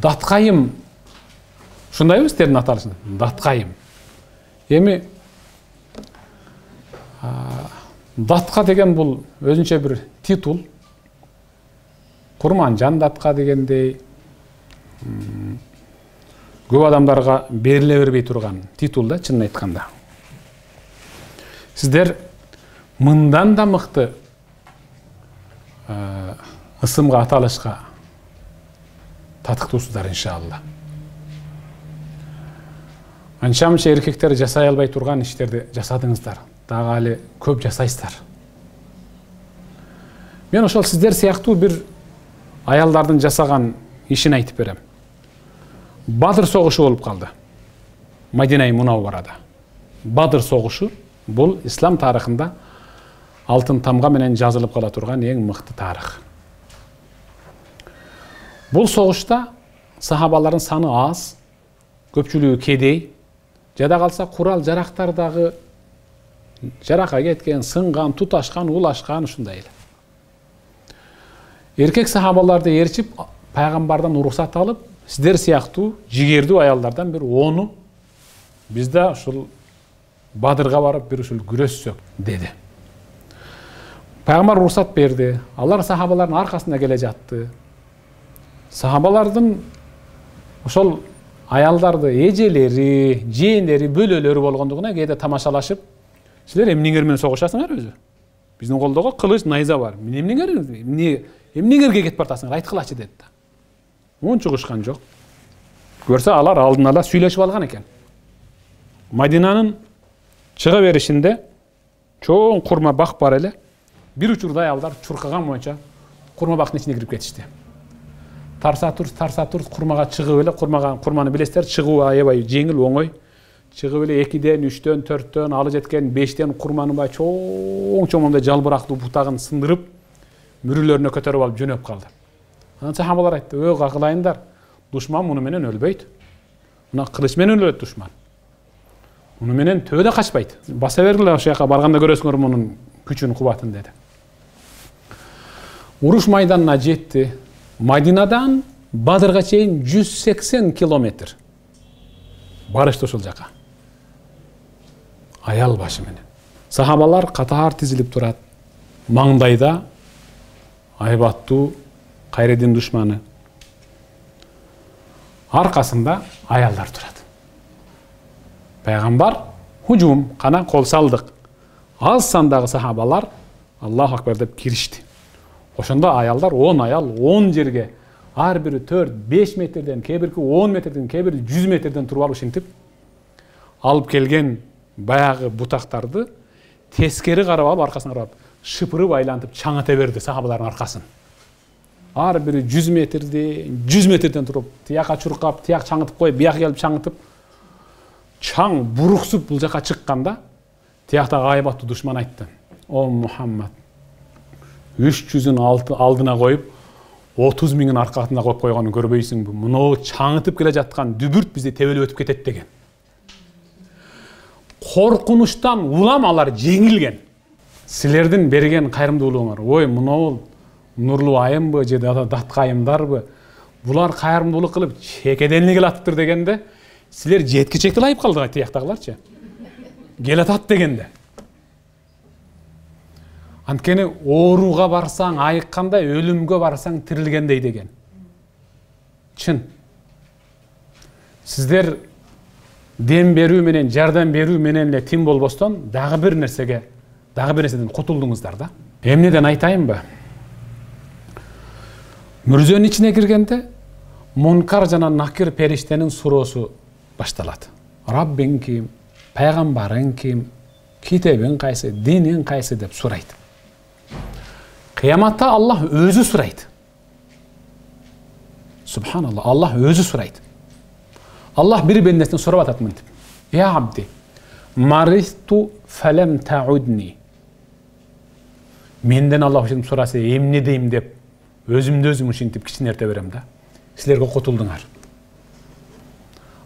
Даткайым. Ушундайбы силердин аталышыңыз? Даткайым. Эми датка деген бул өзүнчө бир титул. Курманжан датка дегендей көп адамдарга бериле бербей турган титул да, чынын айтканда. Сиздер мындан да мыкты ысымга, аталышка татыктуусуздар иншалла. Анча-мынча эркектер жасай албай турган иштерди жасадыңыздар. Дагы али көп жасайсыздар. Мен ошол сиздер сыяктуу бир аялдардын жасаган ишин айтып берем. Бадыр согушу болуп калды. Мадина-и Мунавварада. Бадыр согушу бул ислам тарыхында алтын тамга менен жазылып кала турган эң мыкты тарых. Бул согушта сахабалардын саны аз, көпчүлүгү кедей, жада калса курал жарактардагы жаракка кеткен, сынган, туташкан, улашкан ушундай эле. Эркек сахабаларды ээрчип, пайгамбардан уруксат алып, сиздер сыяктуу жигердүү аялдардан бир 10-у бизде ушул Бадырга барып бир ушул күрөшсөк деди. Пайгамбар уруксат берди. Алар сахабалардын аркасында келе жатты. Сахабалардын ошол аялдарды эжелери, жээндери, бөлөлөрү болгондугуна кээде тамашалашып, силер эмнеңер менен согушасыңар өзү? Биздин колдогу кылыч, найза бар. Эмнеңерге кетип бартасыңар? Айткылачы деди да. Чыгышкан жок. Көрсө алар алдын ала сүйлөшүп алган экен. Мадинанын чыга беришинде чоң курма бак бар эле. Бир учурда аялдар чуркаган боюнча курма бактын ичине кирип кетишти. Тарса турс курмага чыгып эле, курманы билесиздер, чыгуу аябай жеңил, оңой. Чыгып эле 2ден, 3дөн, 4дөн, алы жеткен 5ден курманы бай чоң мындай жалбырактуу бутагын сындырып, мүрүлөрүнө көтөрүп алып жөнөп калды. Анан сахабалар айтты: "Өө какылайындар, душман муну менен өлбөйт. Мына кылыч менен өлөт душман. Муну менен төөдө качпайт. Баса бергиле, ошол жака барганда көрөсүңөр мунун күчүн, кубатын" деди. Уруш майданына жетти. Мадинадан Бадырга чейин 180 километр барышты ошол жака. Аял башы менен. Сахабалар катар тизилип турат. Маңдайда айбаттуу кайредин душманы. Аркасында аялдар турат. Пайгамбар хужум, кана кол салдык. Аз сандагы сахабалар Аллаху акбар деп киришти. Ошондо аялдар 10 аял 10 жерге, ар бири 4-5 метрден, кебирки 10 метрден, кебири 100 метрден туруп алып ушинтип алып келген баягы бутактарды тескери карап алып, аркасына карап, шыпырып айлантып чаңыта берди сахабалардын аркасын. Ар бири 100 метрден туруп, тияка чуркап, тияк чаңытып коюп, бияка келип чаңытып, чаң буруксуп бул жака чыкканда, тияктагы айбаттуу душман айтты: "О Мухаммад, 300-ün алдына коюп, 30 миңин аркасына коюп койгонун көрбөйсүңбү? Муну чаңытып келе жаткан дүбүрт бизди тебелеп өтүп кетет" деген. Коркунучтан улам алар жеңилген. Силердин берген кайрымдуулугуңар, ой, муну нурлуу айымбы же даткайымдарбы? Булар кайрымдуулук кылып чекеден эле келатыптыр дегенде, силер жеткичекти лайып калдыга тияктагыларчы. Келатат дегенде. Анткени ооруга барсаң айыккандай, өлүмгө барсаң тирилгендей деген. Чын. Сиздер дем берүү менен, жардам берүү менен эле тим болбостон, дагы бир нерседен кутулдуңуздар да. Эмнеден айтайынбы? Мүрзөнүн ичине киргенде Мункар жана Накир периштенин суроосу башталат. Раббиң ким? Пайгамбарың ким? Китебиң кайсы? Диниң кайсы деп сурайт. Кыяматта Аллах өзү сурайт. Субханаллах, Аллах өзү сурайт. Аллах бир бендесинен сурап атат мынтип: "Я абди, марistу фалам таудни." Менден Аллах ушинтип сураса, эмне дейм деп өзүмдү өзүм ушинтип кичинерте берем да. Силерге котулдуңар.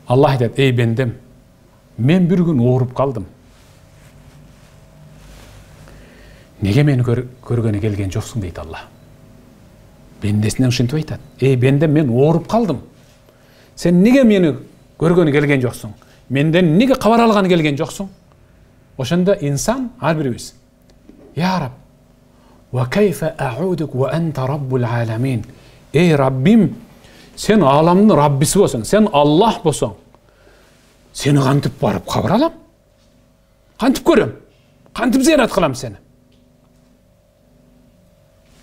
Аллах айтат: "Эй бендем, мен бир күн ооруп калдым. Неге мени көргөнү келген жоксуң?" дейт Аллах. Бендесине ушинтип айтат: "Эй бендем, мен ооруп калдым. Sen неге мени көргөнү келген жоксуң? Менден неге кабар алганы келген жоксуң? Ошондо инсан ар бирибиз: Я Раб, ва кайфа а'удук ва анта раббул аламин. Эй Раббим, сен аламдын Раббиси болсоң, сен Аллах болсоң, сени кантип барып кабар алам? Кантип көрөм? Кантип зиярат кылам сени?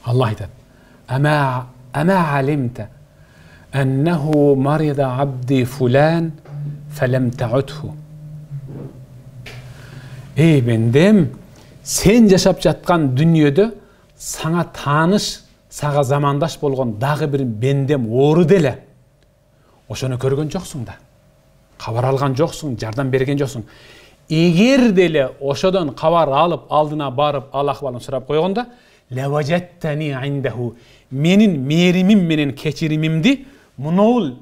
Аллах айтат: Ама алимта аннаху марида абди фулан фалам та'удху. Эй бендем, сен жашап жаткан дүниеде саңа тааныш, сага замандаш болгон дагы бир бендем оору деле. Ошону көргөн жоксуң да. Кабар алган жоксуң, жардам берген жоксуң. Эгер деле ошодон кабар алып, алдына барып, ал акыбалын сурап койгондо, лаважаттани индаху, менин мээримим менен кечиримимди, мунул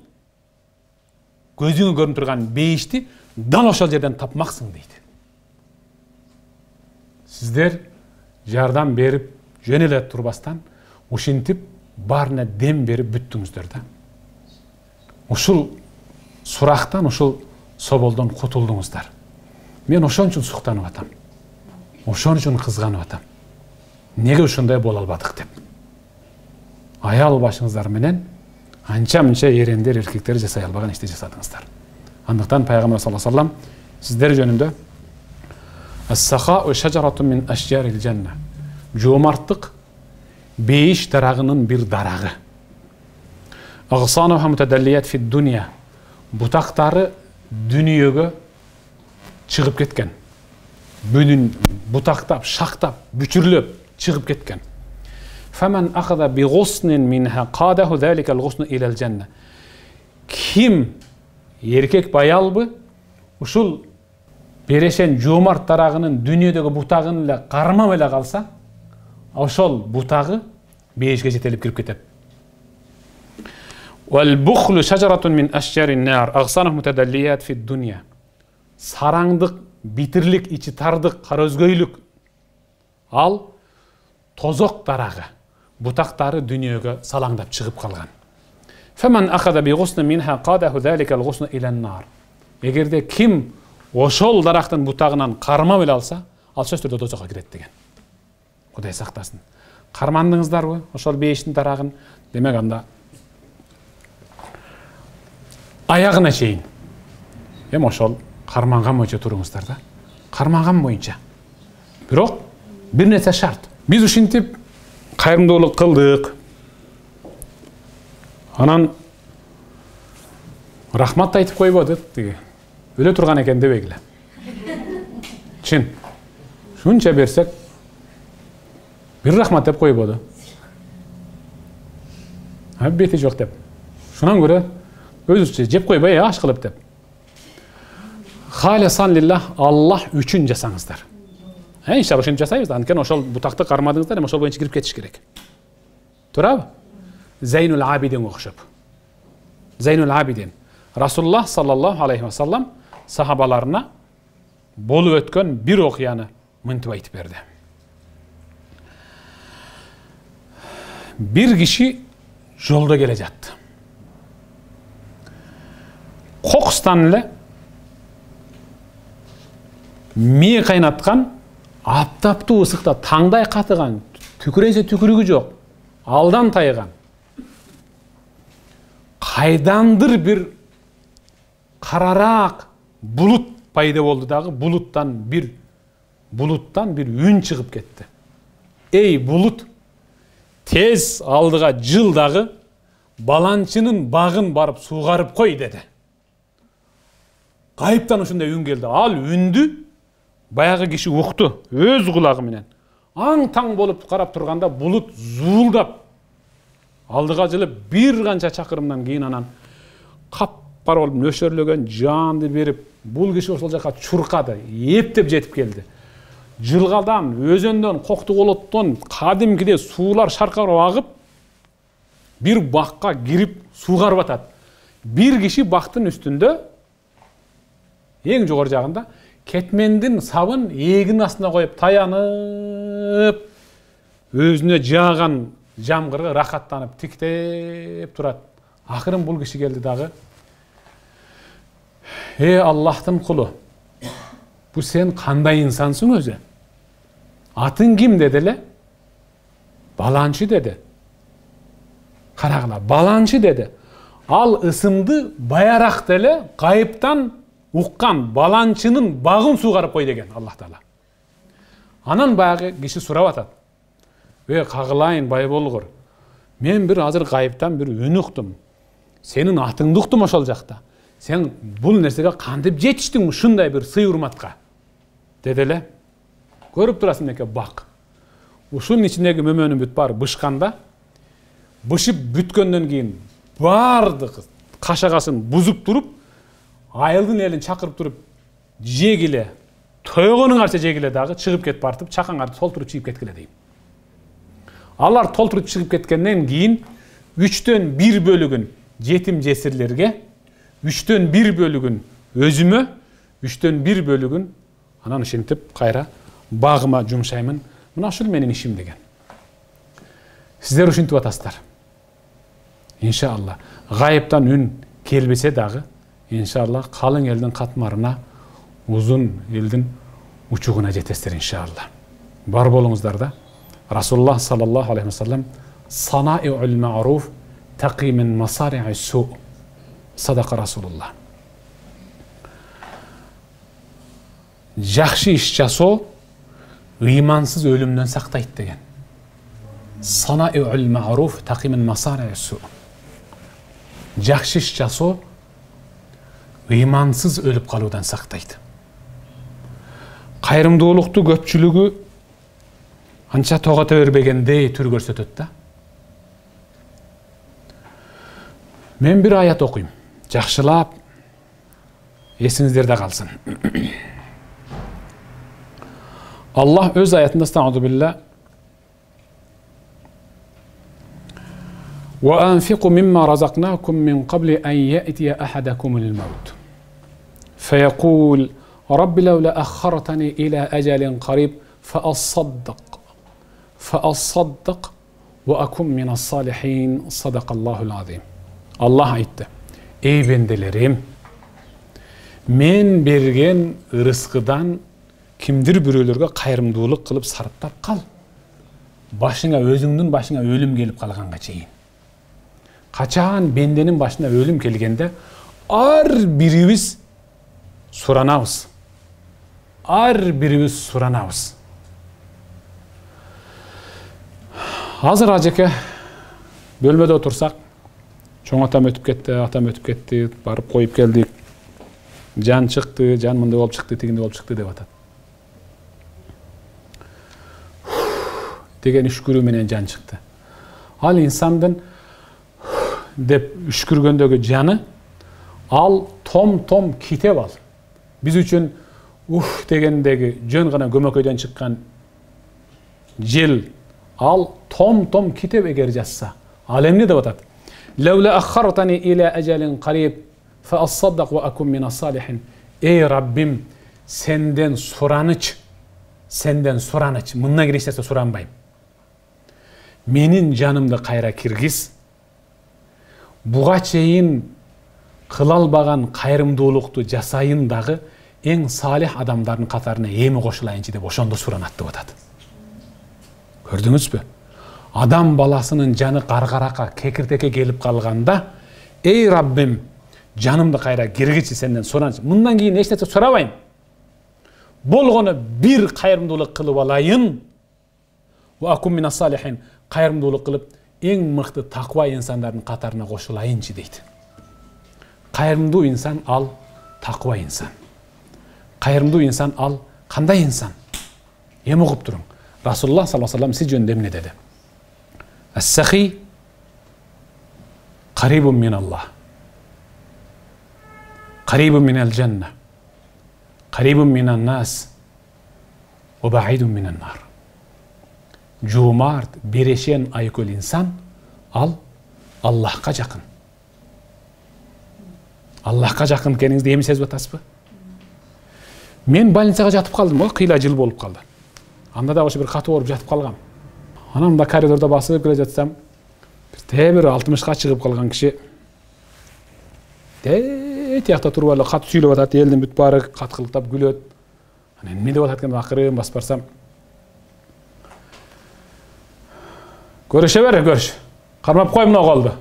көзүңө көрүнүп турган бейишти дал ошол жерден тапмаксың дейт. Сиздер жардам берип жөн эле турбастан ушинтип баарына дем берип бүттүңүздөр да. Ушул сурактан, ушул соболдон кутулдуңуздар. Мен ошон үчүн суктанып атам. Ошон үчүн кызганып атам. Неге ушундай боло албадык деп. Аял башыңыздар менен анча-мынча эрендер, эркектер жасай албаган ишти жасадыңыздар. Андыктан пайгамбар саллаллаху алейхи ва саллям сиздер жөнүндө Ас-сахау шажаратун мин ашжарил жанна. Жомарттык бейиш дарагынын бир дарагы. Агсануха мутадаллият фи дуния. Бутактары дүниөгө чыгып кеткен. Бөнүн бутактап, шактап, бүчүрлөп чыгып кеткен. Фаман ахада би гуснин минха qadahu залика al-ghusn ila al-janna. Ким эркек баялбы ушул берешен жомарт дарагынын дүниедегі бутагын эле кармап эле калса, ошол бутагы бейишке жетелип кирип кетет. Wal bukhlu shajaratun min ashjarin nar aghsanuh mutadalliyat fi dunya. Сараңдык, битирлик, ичи тардык, карөзгөйлүк. Ал тозок дарагы. Бутактары дүниөгө салаңдап чыгып калган. Faman akhadha bi ghusn minha qadahu dhalika al-ghusn ila an-nar. Эгерде ким ошол дарактын бутагынан кармап эле алса, ал сөзсүз түрдө дозокко кирет деген. Кудай сактасын. Кармандыңыздарбы ошол бейиштин дарагын? Демек анда аягына чейин. Ошол карманган боюнча туруңуздар да. Карманган боюнча. Бирок бир нерсе шарт. Биз ушинтип кайрымдуулук кылдык. Анан рахмат айтып койбодук деги. Өлө турган экен дебегиле. Чын. Шунча берсек бир рахмат деп койбоду. Бети жок деп. Шунан көрө өзүчө жеп койбой аш кылып деп. Халисан лиллах, Аллах үчүн жасаңыздар. Иншалла ошентип жасайбыз. Анткени ошол бутакты кармадыңыздар, ошол боюнча кирип кетиш керек. Туурабы? Зайнул Абидин окшоп. Зайнул Абидин. Расулуллах саллаллаху алейхи ва саллам сахабаларына болуп өткөн бир окуяны мынтип айтып берди. Бир киши жолдо келе жатты. Кокустан эле мээ кайнаткан, аптаптуу ысыкта таңдай катыган, түкүрөсө түкүрүгү жок, алдан тайган. Кайдандыр бир карараак булут пайда болду дагы, булуттан бир үн чыгып кетти. Эй булут, тез алдыга жыл дагы баланчынын багын барып суугарып кой деди. Кайыптан ушундай үн келди. Ал үндү баягы киши укту өз кулагы менен. Аң-таң болуп карап турганда булут зуулдап алдыга жылып бир канча чакырымдан кийин анан капкара болуп нөшөрлөгөн жанды берип, бул киши ошол жака чуркады, эптеп жетип келди. Жылгадан, өзөндөн, Коктуголоттон кадимкиде суулар шаркарап агып, бир бакка кирип суугарып атат. Бир киши бактын үстүндө эң жогору жагында кетмендин сабын эгинин астына коюп таянып, өзүнө жааган жамгырга рахаттанып тиктеп турат. Акырын бул киши келди дагы, Аллахтын кулу, bu sen кандай инсансың өзү? Атың ким dedi эле? Баланчы dedi. Карагыла, баланчы dedi. Ал ысымды баярақ деле кайыптан уккан баланчынын багын сугарып кой деген Аллах Таала. Анан баягы киши сурап атат. Кагылайын бай болгур. Мен бир азыр кайыптан бир үн уктум. Сенин атыңды уктум ошол жакта. Сен бул нерсеге кантип жетиштиң ушундай бир сый урматка? Деди эле. Көрүп турасың экен бак. Ушунун ичиндеги мөмөнүн бүт баары бышканда, бышып бүткөндөн кийин бардык кашагасын бузуп туруп, айылдын элин чакырып туруп, жегиле, тойгонуңарча жегиле дагы чыгып кетип бартып, чакаңарды толтуруп чыгып кеткиле дейм. Алар толтуруп чыгып кеткенден кийин 3/1 бөлүгүн жетим жесирлерге, 3/1 бөлүгүн өзүмө, 3/1 бөлүгүн анан ушинтип кайра багыма жумшаймын. Мына ушул менин ишим деген. Сиздер ушинтип атасыздар. Иншалла. Гайыптан үн келбесе дагы, иншалла калың элдин катмарына, узун элдин учугуна жетесиздер иншалла. Бар болуңуздар да. Расулуллах саллаллаху алейхи ва саллям санаиул ма'руф тaqi min masari'is su. Sadaqa Rasulullah. Жакшы иш жасоо ыймансыз өлүмдөн сактайт деген. Санаиул ма'руф taqi min masari'is su. Жакшы иш жасоо ыймансыз өлүп калуудан сактайт. Кайрымдуулукту көпчүлүгү анча тогото бербегендей түр көрсөтөт да. Мен бир аят окуйм. Жакшылап эсиңиздерде калсын. Аллах өз аятында стаъуду билла وأنفقوا مما رزقناكم من قبل أن يأتي أحدكم الموت فيقول رب لولا أخرتني إلى أجل قريب فأصدق وأكن من الصالحين صدق الله العظيم. Allah aytты. Ey bendelerim, men bergen ырыскыдан kimdir bирөөлөргө кайрымдуулук кылып сарптап кал. Башыңа өзүңдүн башыңа өлүм келип калганга чейин. Качан бенденин башына өлүм келгенде ар бирибиз суранабыз. Азыр ажеке бөлмөдө отурсак, чоң атам өтүп кетти, барып коюп келдик. Жан чыкты, жан мындай болуп чыкты, тигиндей болуп чыкты деп атат. Деген үшкүрүү менен жан чыкты. Ал инсандын деп үшкүргөндөгү жаны ал том китеп ал. Биз үчүн дегендеги жөн гана көмөкөйдөн чыккан жел ал том китеп эгер жазса. Ал эмне деп атат? Лаула аххартани иля ажалин кариб фаасаддак ва акун мина салихин. Ey Rabbim, senden сураныч. Мындан кийин эч нерсе суранбайм. Менин жанымды кайра киргиз. Буга чейин кыла албаган кайрымдуулукту жасайын дагы эң салих адамдардын катарына эми кошулайынчы деп ошондо суранат деп атат. Көрдүңүзбү? Адам баласынын жаны каргарака, кекиртекке келип калганда, ey Rabbim, жанымды кайра киргичи, сенден суранчы. Мындан кийин эч нерсе сурабайм. Болгону бир кайрымдуулук кылып алайын. Ва акун мина салихин, кайрымдуулук кылып эң мыкты таква инсандардын катарына кошулайынчы дейт. Кайрымдуу инсан ал таква инсан. Кайрымдуу инсан ал кандай инсан? Эми угуп туруң. Расулуллах саллаллаху алейхи ва саллям сиз жөнүндө эмне деди? Ас-сахи карибун миналлах. Карибун минал жанна. Карибун минан нас. Ва баидун минан нар. Жумарт, берешен айкөл инсан ал Аллахка жакын. Аллахка жакын экениңизди эми сезип атасызбы? Мен больницага жатып калдым, кыйла жыл болуп калды. Анда да ошо бир катуу ооруп жатып калгам. Анан мында коридордо басып келе жатсам, бир 60-ка чыгып калган киши тиякта туруп эле кат сүйлөп атат, элдин бүт баары каткылыктап күлөт. Анан эмне деп атат экен, акырын басып барсам. Көрүшө бер, көрүш. Кармап кой мына колду.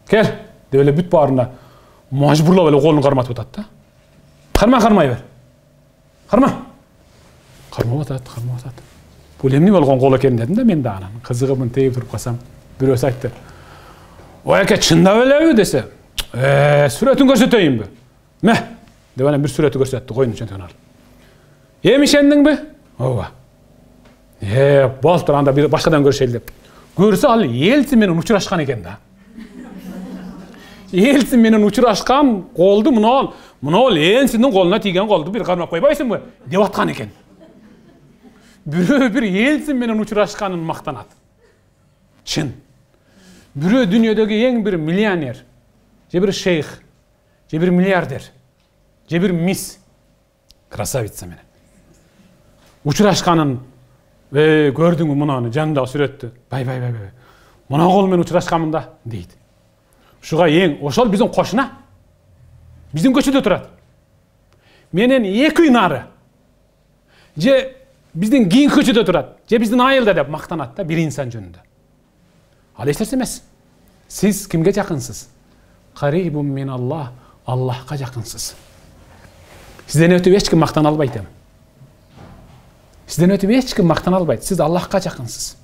Кел, деп эле бүт баарына мажбурлап эле колун карматып атат да. Кармай бер. Кармап атат. Бул эмне болгон кол экен дедим да мен да анан. Кызыгымын тегип туруп калсам, бирөөсү айтты. Ой аке, чындап элеби десе. Сүрөтүн көрсөтөйүнбү? Мә, деп анан бир сүрөтү көрсөттү, койдун чөнтөгүн алып. Эми ишендиңби? Ооба. Болуптур, анда бир башкадан көрүшели деп. Көрсө ал элчи менен учурашкан экен да. Элчи менен учурашкан колду мына ол элчинин колуна тийген колду бир кармап койбойсуңбу деп аткан экен. Бирөө бир элчи менен учурашканын мактанат. Чын. Бирөө дүйнөдөгү эң бир миллионер, же бир шейх, же бир миллиардер, же бир мисс красавица менен учурашканын көрдүңбү мунаны жанындагы сүрөттү. Бай. Мына кол менен учурашканмын да дейт. Ушуга эң ошол биздин кошуна. Биздин көчөдө турат. Менен 2 үй нары. Же биздин кийинки көчөдө турат. Же биздин айылда деп мактанат да бир инсан жөнүндө. Ал эч нерсе эмес. Сиз кимге жакынсыз? Карибун мин Аллах, Аллахка жакынсыз. Сизден өтүп эч ким мактана албайт эми. Сизден өтүп эч ким мактана албайт. Сиз Аллахка жакынсыз.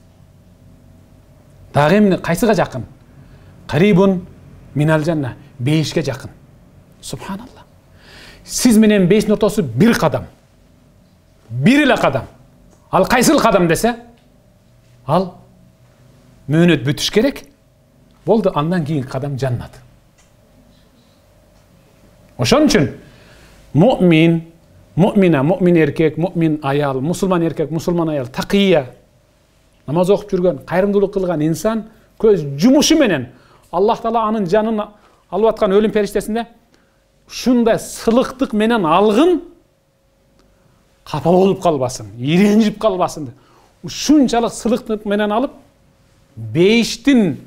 Дагы эмне кайсыга жакын? Карибун минал жанна, бейишке жакын. Субханалла. Сиз менен бейиштин ортосу бир кадам. Бир эле кадам. Ал кайсыл кадам десе, ал мөөнөт бүтүш керек. Болду, андан кийинки кадам жаннат. Ошон үчүн муъмин, муъмина, муъмин эркек, муъмин аял, мусулман эркек, мусулман аял, такия, намаз окуп жүргөн, кайрымдуулук кылган инсан көз жумушу менен Аллах Таала анын жанын алып аткан өлүм периштесинде ушундай сылыктык менен алгын, капа болуп калбасын, иренжип калбасын. Ушунчалык сылыктык менен алып бейиштин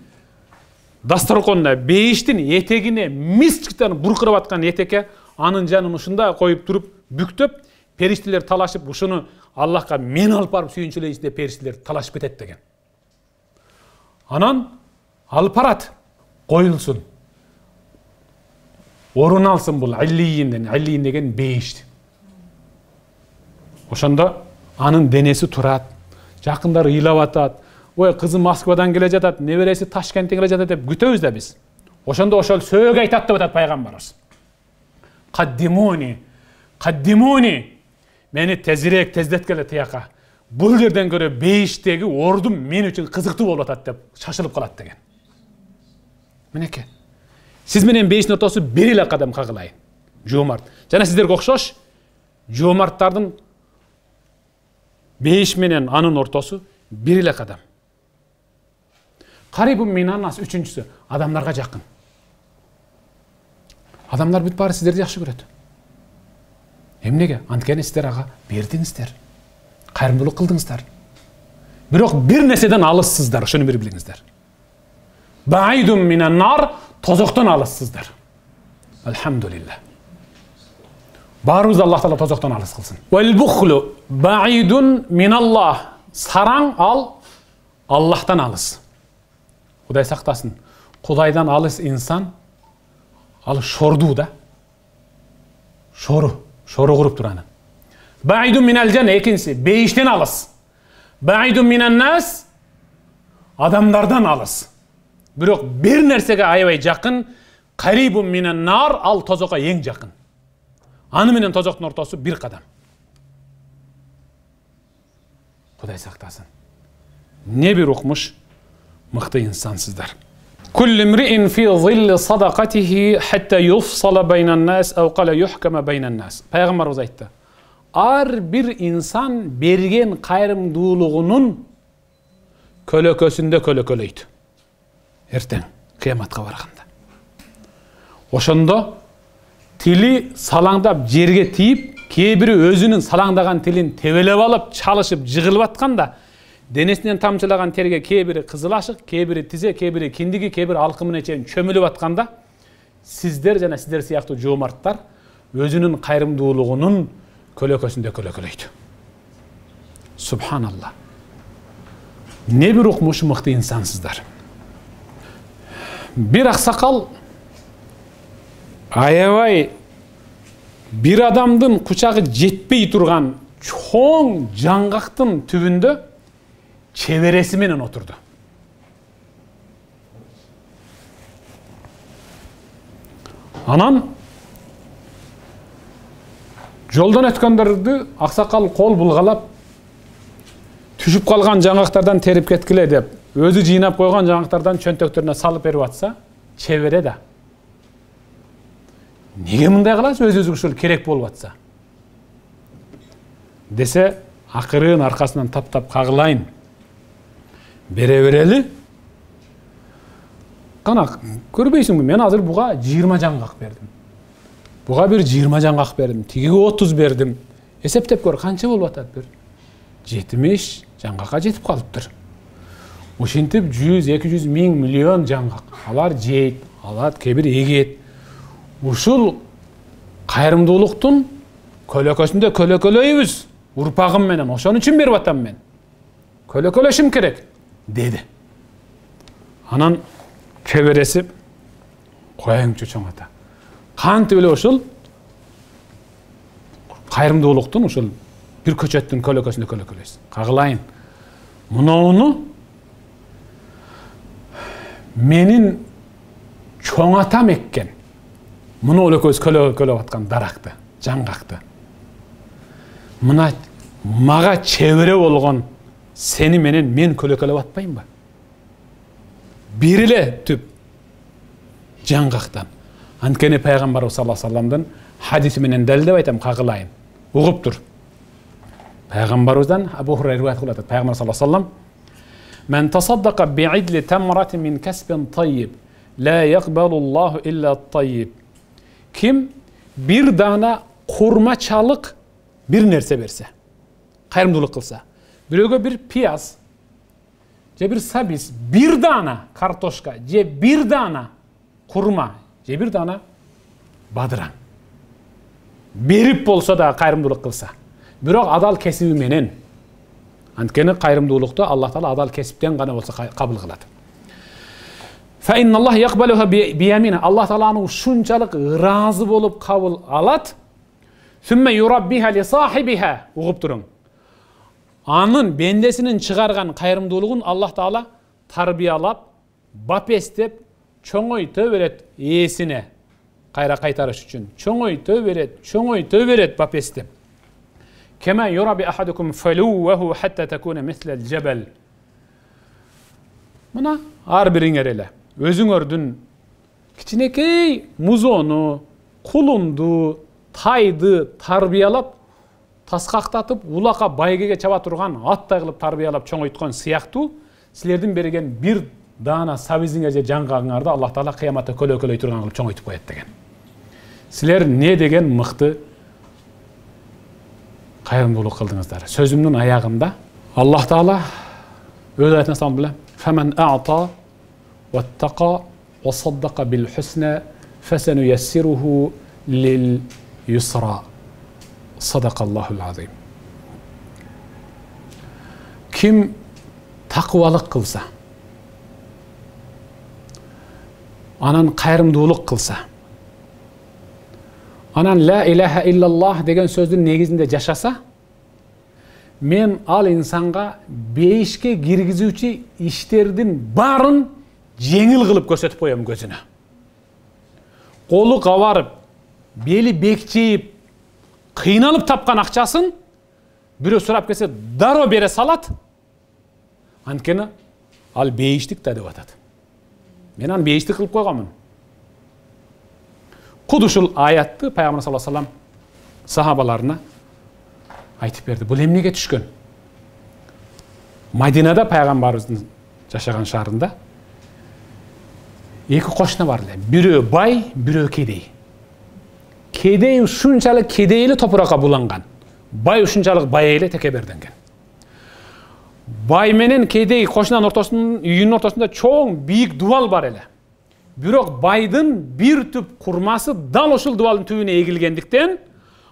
дасторконуна, бейиштин этегине мискитен буркурап аткан этекке анын жанын ушунда коюп туруп, бүктөп, периштелер талашып, ушуну Аллахка мен алып барып сүйүнчүлөйүнчү деп периштелер талашып кетет деген. Анан алып барат, коюлсун. Орун алсын бул Иллийинден, Иллийин деген бейиш. Ошондо анын денеси турат, жакындары ыйлап атат. Ой, кызым Москвадан келе жатат, небереси Ташкенттен келе жатат деп күтөбүз да биз. Ошондо ошол сөөгө айтат деп атат пайгамбарыбыз. Каддимуни. Мени тездеткеле тияка. Бул жерден көрө бейиштеги ордум мен үчүн кызыктуу болуп атат деп шашылып калат деген. Минеке. Сиз менен бейиштин ортосу бир эле кадам кагылайын. Жоомарт. Жана сиздерге окшош жоомарттардын бейиш менен анын ортосу бир эле кадам. Карибун минан нас үчүнчүсү адамдарга жакын. Адамдар бүт баары сиздерди жакшы көрөт. Эмнеге? Анткени сиздер ага бердиңиздер. Кайрымдуулук кылдыңыздар. Бирок бир нерседен алыссыздар, ошону бир билиңиздер. Баидун минан нар, тозоктон алыссыздар. Алхамдулилlah. Баарыбыз Аллах Таала тозоктон алыс кылсын. Вал бухлу баидун миналлах. Сараң ал Аллахтан алыс. Кудай сактасын. Кудайдан алыс инсан ал шордуу да. Шору куруп тураны. Баидун минал жан экинчиси бейиштен алыс. Баидун минан нас адамдардан алыс. Бирок бир нерсеге аябай жакын, карибун минан нар ал тозокко эң жакын. Аны менен тозоктун ортосу бир кадам. Кудай сактасын. Не бир укмуш мыкты инсансыздар. Kullu mri'in fi zilli sadaqatihi hatta yufsala baynan nas aw qala yuhkama baynan nas. Peygamberimiz aytты. Ар бир инсан берген кайрымдуулугунун көлөкөсүндө көлөкөлөйт. Эртең кыяматка барганда. Ошондо тили салаңдап жерге тийип, кээ бири өзүнүн салаңдаган тилин тебелеп алып, чалышып, жыгылып атканда, денесинен тамчылаган терге кээ бири кызыл ашык, кээ бири тизе, кээ бири киндиги, кээ бири алкымына чейин чөмүлүп атканда, сиздер жана сиздер сыяктуу жоомарттар өзүнүн кайрымдуулугунун көлөкөсүндө көлөкөлөйт. Субханалла. Не бир укмуш мыкты инсансыздар. Bir аксакал аябай bir адамдын кучагы жетпей турган чоң жаңгактын түбүндө чебереси менен отурду. Анан жолдон өткөндөрдү аксакал кол булгалап түшүп калган жаңгактардан терип кеткиле деп өзү жыйнап койгон жаңгактардан чөнтөктөрүнө салып берип атса, чебере да неге мындай кыласыз, өзүңүзгө ушул керек болуп атса десе, акырын аркасынан таптап кагылайын бере берели. Кана көрбөйсүңбү, мен азыр буга 20 жаңгак бердим. Буга бир 20 жаңгак бердим, тигиге 30 бердим. Эсептеп көр, канча болуп атат бир? 70 жаңгакка жетип калыптыр. Ошентип 100-200 миң миллион жаңгак. Алар жейт, алат, кебир эгет. Ушул кайрымдуулуктун көлөкөсүндө көлөкөлөйбүз. Урпагым менен, ошон үчүн берип атам мен. Көлөкөлөшүм керек, деди. Анан чебереси кояңчы чоң ата. Кантип эле ушул кайрымдуулуктун ушул бир көчөттүн көлөкөсүндө көлөкөлөйсүз. Кагылайын. Мунуну менин чоң атам эккен. Муну өлөкөз көлөп аткан даракты, жаңгакты. Мына мага чебере болгон сени менен мен көлөкөлөп атпайынбы? Бир эле түп жаңгактан. Анткени пайгамбарыбыз саллаллаху алейхи вассаламдын хадиси менен далилдеп айтам, кагылайын. Угуп тур. Пайгамбарыбыздан Абу Хурайра риwayat кылып атат. Пайгамбар саллаллаху алейхи вассалам: "Мен тасаддака би'идли тамратин мин касбин тайиб, ла яqbalu Аллаху илля тайиб." Ким бир дана курмачалык бир нерсе берсе, кайрымдуулук кылса, бирөөгө бир пияз, же бир сабиз, бир дана картошка, же бир дана курма, же бир дана бадыраң берип болсо да кайрымдуулук кылса, бирок адал кесиби менен. Анткени кайрымдуулукту Аллах Таала адал кесиптен гана болсо кабыл кылат. Fa inna Allah yaqbaluha bi yamina. Allah Taala ушунчалык ыраазы болуп кабыл алат. Sümme yurabbiha li sahibiha. Угуп туруң. Анын бендесинин чыгарган кайрымдуулугун Аллах Таала тарбиялап, бапестеп, чоңойто берет ээсине кайра кайтарыш үчүн. Чоңойто берет бапестеп. Kema yurabi ahadukum faluwahu hatta takuna mithla al-jabal. Мына ар бириңер эле өзүңөрдүн кичинекей музону, кулунду, тайды тарбиялап, таскактатып, улака байгеге чаба турган аттай кылып тарбиялап чоңойткон сыяктуу силердин берген бир дана сабизиңер же жаңгагыңарды Аллах Таала кыяматта көлөкөлөй турган кылып чоңойтуп коет деген. Силер не деген мыкты кайрымдуулук кылдыңыздар. Сөзүмдүн аягында Аллах Таала өз аятына салам биле. فمن أعطى واتقى وصدق بالحسنى فسنيسره لليسرى صدق الله العظيم. Kim takvalık kılsa, anan kayırımdуулuk kılsa, anan la ilahe illallah degen sözdün negizinde yaşasa, men al insanga beyişke girgizүүчү işlerдин bарын жеңил кылып көрсөтүп коем көзүнө. Колу кабарып, бели бекчейип, кыйналып тапкан акчасын бирөө сурап келсе дароо бере салат. Анткени ал бейиштик да деп атат. Мен аны бейиштик кылып койгонмун. Куд ушул аятты Пайгамбар саллаллаху алейхи вассалам сахабаларына айтып берди. Бул эмнеге түшкөн? Мадинада пайгамбарыбыздын жашаган шаарында эки кошуна бар эле. Бирөө бай, бирөө кедей. Кедей ушунчалык кедей эле топуракка буланган. Бай ушунчалык бай эле текеберденген. Бай менен кедей кошунанын ортосунун үйүнүн ортосунда чоң бийик дубал бар эле. Бирок байдын бир түп курмасы дал ошол дубалдын түбүнө эгилгендиктен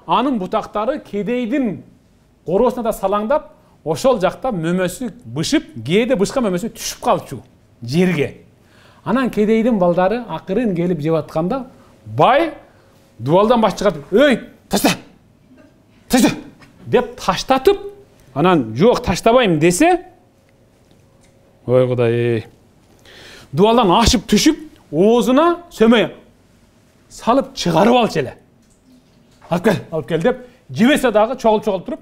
анын бутактары кедейдин коросуна да салаңдап, ошол жакта мөмөсү бышып, кээде бышка мөмөсү түшүп калчу жерге. Анан кедейдин балдары акырын келип жеп атканда, бай дубалдан баш чыгартып, "Өй, ташта! Ташта!" деп таштатып, анан "Жок, таштабайм" десе, ой Кудай, дубалдан ашып түшүп, оозуна сөмөй салып чыгарып алчу эле. Алып кел деп, жебесе дагы чогулуп туруп,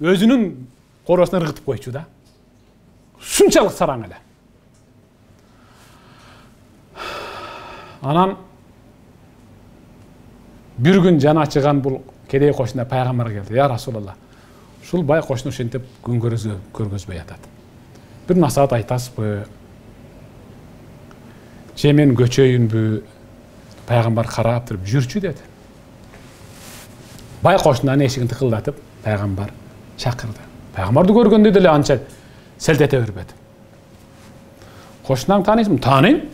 өзүнүн коросуна ыргытып койчу да. Шунчалык сараң эле. Анан бир күн жаны ачыган бул кедей кошуна пайгамбарга келди. "Я Расулалла, ушул бай кошуну ушинтип күн көргөзбөй атат. Бир насаат айтасызбы? Же мен көчөйүнбү?" Пайгамбар карап туруп, "Жүрчү" деди. Бай кошунун эшигин тыкылдатып, пайгамбар чакырды. Пайгамбарды көргөндө деле анча селт эте бербеди. "Кошунан таанысыңбы?" "Тааныйм.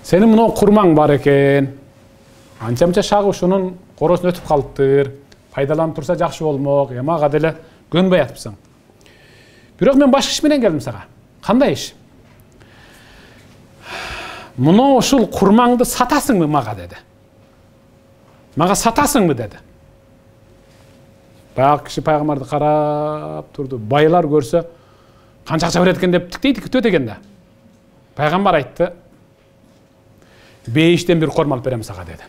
Сенин мына курмаң бар экен. Анча-мынча шагы ушунун коросуна өтүп калыптыр. Пайдаланып турса жакшы болмок. Мага деле көнбөй атыпсың. Бирок мен башка иш менен келдим сага." "Кандай иш?" "Мына ушул курмаңды сатасыңбы мага?" деди. "Мага сатасыңбы?" деди. Баягы киши пайгамбарды карап турду. Байлар көрсө канча акча берет экен деп тиктейт, күтөт экен да. Пайгамбар айтты, "5тен 1 корма алып берем сага" деди.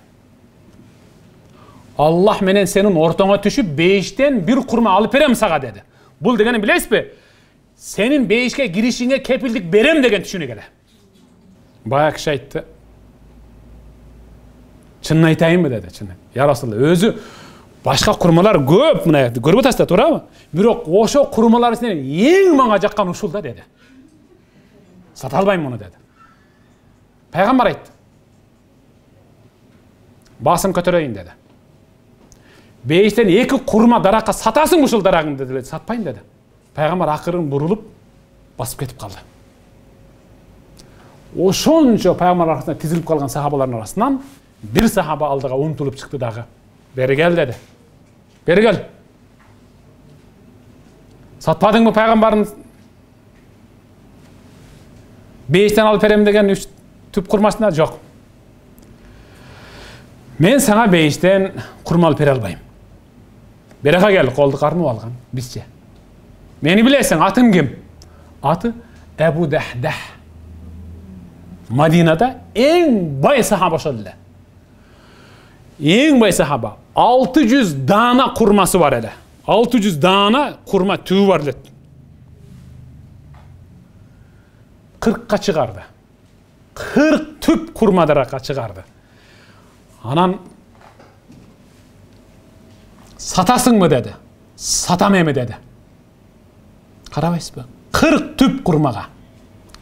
"Аллах менен сенин ортоңо түшүп 5тен 1 курма алып берем сага" деди. Бул дегени билесизби? Сенин 5ке киришиңе кепилдик берем деген түшүнүк эле. Баягы киши айтты, "Чынын айтайынбы" деди. "Чын. Я Расулалла, өзү башка курмалар көп, мына көрүп атасыздар, туурабы? Бирок ошо курмалар ичинен эң мага жаккан ушул да" деди. "Сата албайм муну" деди. Пайгамбар айтты, "Басым көтөрөйүн" деди. "5тен 2 курма даракка сатасың ушул дарагыңды" деди. "Сатпайм" деди. Пайгамбар акырын бурулуп басып кетип калды. Ошончо пайгамбар аркасына тизилип калган сахабалардын арасынан бир сахаба алдыга умтулуп чыкты дагы. "Бери кел" деди. "Бери кел. Сатпадыңбы пайгамбардын 5тен алып берем деген 3 түп курмасына?" "Жок. Мен сага 5тен курма алып бере албайм. Берека кел", колду кармап алган бизче. "Мени билесиң, атым ким?" "Аты Абу Дахдах. Мадинада эң бай сахаба ошол эле. Эң бай сахаба. 600 дана курмасы бар эле. 600 дана курма түбү бар эле. 40ка чыгарды. 40 түп курма даракка чыгарды. Анан "Сатасыңбы" деди. "Сатам эми" деди. Карабайсызбы? 40 түп курмага.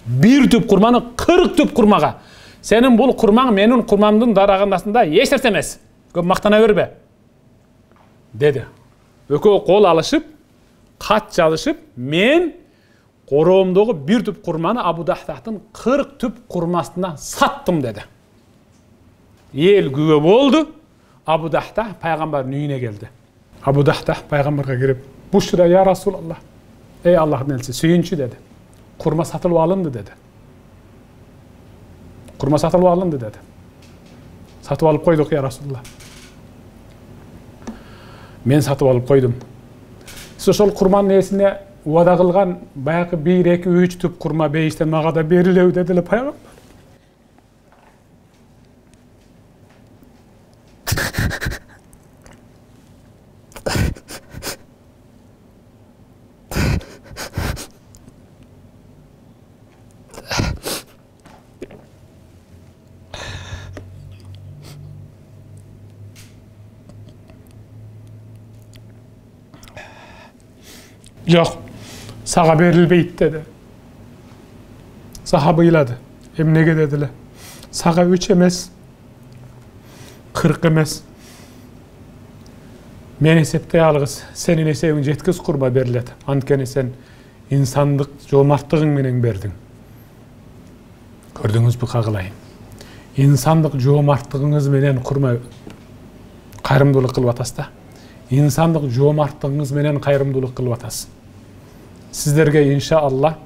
Бир түп курманы 40 түп курмага. "Сенин бул курмаң менин курмамдын дарагындасында эч нерсе эмес. Көп мактана бербе" деди. Экөө кол алышып, кат жазышып, "Мен короомдогу бир түп курманы Абу Дахдахтын 40 түп курмасына саттым" деди. Эл күбө болду. Абу Дахдах пайгамбардын үйүнө келди. Абу Дахдах пайгамбарга кирип, "Бушра я Расулалла. Ey Allah'ın elçisi, suyunçu" dedi. "Kurma satılıp alındı" dedi. "Kurma satılıp alındı" dedi. "Satıp alıp koyduk ya Resulullah." "Men satıp alıp koydum." "Siz ошол kurmanın esine uada kılgan bayakı 1, 2, 3 tüp kurma 5'ten mağa da berilev" dediler paygamber. "Yok, sağa berilbeyt" dedi. Sahaba iladı. Emnege dediler. "Sağa 3 emes, 40 emes. Men esepte algız, senin esebin 7 kurma beriledi. Antkeni sen insanlık, jomartlığın menen berdin. Gördünüz bu kagılayın. insandык жоомарттыгыңыз менен курмай кайрымдуулук кылып атасыз да. Insandык жоомарттыгыңыз менен кайрымдуулук кылып атасыз. Сиздерге иншааллах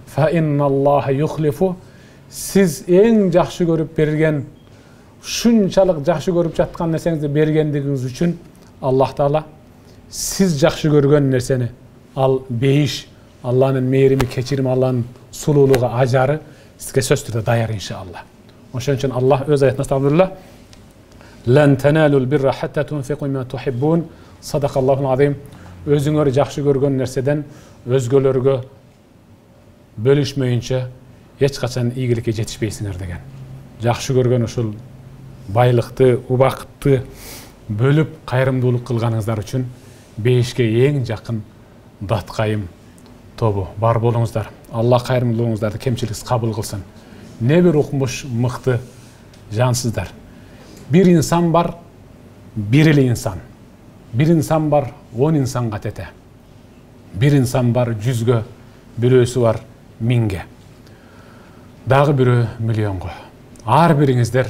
fa innalloha yukhlifu, siz eng жақсы көрүп берген, шунчалык жақсы көрүп жаткан нерсеңизди бергендигиңиz үчүн Аллах Таала siz жақсы көргөн нерсени, ал бейиш, Алланын мээрими, кечирими, Алланын сулуулугу, ажары сизге сөзсүз түрдө даяр иншааллах. Ошон үчүн Аллах өз аятында Estağfirullah Lan tanalul birra hatta tunfiqu mimma tuhibbun. Sadaqallahul azim. Өзүңөр жақсы көргөн нерседен өзгөлөргө бөлүшмөйүнчө эч качан ийгиликке жетишпейсиңер деген. Жақсы көргөн ушул байлыкты, убакытты бөлүп кайрымдуулук кылганыңыздар үчүн бейишке эң жакын даткайым тобу бар болуңуздар. Алла кайрымдуулугуңуздарды кемчиликсиз кабыл кылсын. Не бир укмуш мыкты жансыздар. Bir insan var, birili insan. Bir insan var, 10 insan katete. Bir insan var, 100'gö, birösü var, 1000'ge. Dağı birö milyongo. Ar birinizler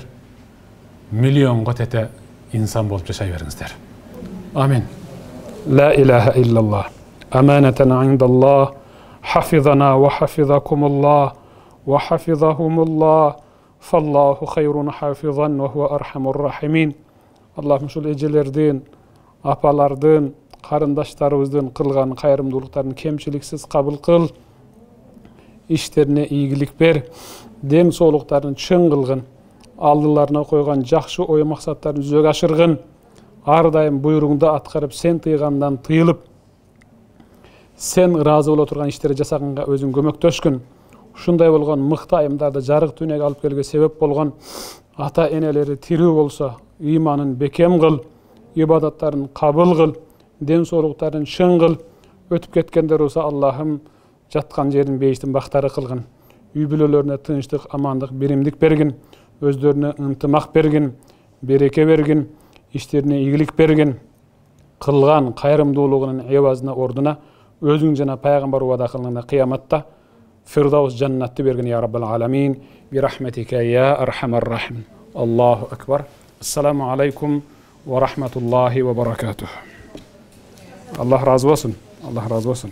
milyongo tete insan bolup yaşay beriңiздер. Amin. La ilahe illallah. Amaneten indallah. Hafizana ve hafizakumullah. Ve hafizahumullah. Fallahu hayrun hafizan ve huve arhamur rahimin. Allah'ım şul ecelerden, apalardan, karındaşlarımızdan kılgan kayrımdılıklarını kemçiliksiz kabul kıl. İşlerine iyilik ber. Dem soğuluklarını çın kılgın. Aldılarına koygan жақшы oy maksatlarını zög aşırgın. Ardayım buyruğunda atkarıp sen tıygandan tıyılıp, sen razı ol oturgan işleri jasagınga özün kömöktöşkün. Şunday bolgan mıқты ayımlarda жарык dünyага alıp kelge sebep bolgan ata eneleri tiri bolsa imanın bekem kıl, ibadatların kabul kıl, den soğulukların şın kıl. Ötüp ketkenler olsa Allah'ım jatkan jerin beyiştin baktары kılgın. Üybülölerine tınçlık, amanlık, birimlik bergin. Özlerine ıntımak bergin, bereke bergin, işlerine iyilik bergin. Kılgan kayrımdуулугунун evazına orduna özüň jana paýgambar wada kılganda kıyamatta Firdavs cenneti bergin ya Rabbal alamin. Bi rahmetike ya erhamer rahim. Allahu ekber. Esselamu aleykum ve rahmetullahi ve berekatuh. Allah razı olsun. Allah razı olsun.